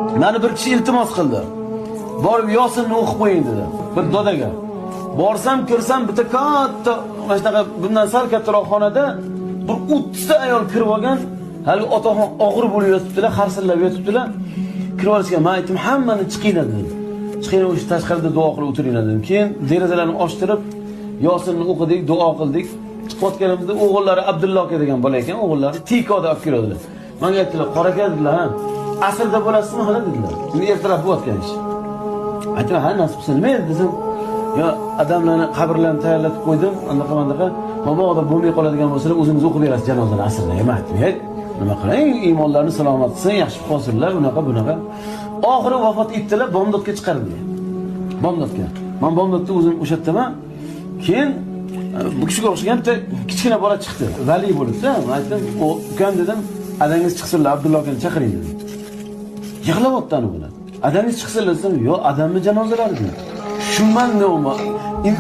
Meni bir kishi iltimos qildi. Borib Yosinni o'qib qo'ying dedi. Bir dodaga. Borsam, kirsam bitta katta, mana shunaqa bundan sal kattaroq xonada bir 30 ta ayol kirib olgan, hali otaxon og'ir bo'lib yotibdilar, qarsillab yotibdilar. Kirib olishgan, men aytdim, hammani chiqinglar dedim. Chiqinglar o'sha tashqarida duo qilib o'tiringlar dedim. Keyin derazalarni ochtirib, Yosinni o'qidik, duo qildik. Chiqayotganimizda o'g'illari Abdulloh aka degan bola ekan, o'g'illari tikoda olib keldilar. Menga aytdilar, "Qora aka" dedilar, "Ha, asrda bo'lasizmi hali?" dedilar. Endi ertalab bo'layotgan ish. Aytdim, "Ha, nasib qilsa nima edi?" dedim. "Yo, odamlarni qabrlarini tayyorlatib qo'ydim, anaqa-manaqa. Mabodo bo'lmay qoladigan bo'lsalar, o'zingiz o'qib berasiz janozani asrda." Nima aytdim? "Hey, nima qiling, iymonlarini salomat qilsin, yaxshi qolsinlar, bunaqa." Oxiri vafot etdilar, bomdodga chiqardilar. Bomdodga. Men bomdodda o'zim o'sha yerdaman. Keyin bu kishiga o'xshagan bitta kichkina bola chiqdi. Vali bo'libdi. Men aytdim, "Ukam dedim, adangiz chiqsinlar, Abdulloh akani chaqiring" dedim. Yig'layapti ana bular. Adangiz chiqsinlar desam, "Yo'q, adamni janozalari" dedi. Shunman nima?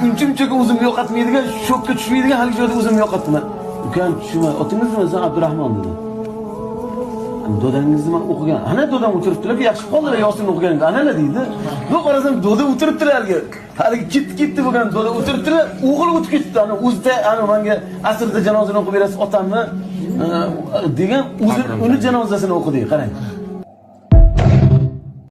Unchunchaga o'zimni yo'qotmaydigan, shokka tushmaydigan hali joyda o'zimni yo'qotdim. Ukam tushunmay, "Otingiz nima?" desam, "Abdurahmon" dedi. "Dodangizni men o'qigan. Ana dodam o'tiribdilar, yaxshi qoldilar Yosinni o'qiganingda. Ana deydi. Bu qarasam doda o'tiribdilar haligi ketdi bo'lgan doda o'tiribdilar. O'g'il o'tib ketdi. Ana o'zida ana menga asrda janozani o'qib berasiz otamni degan uni janozasini o'qidik, qarang.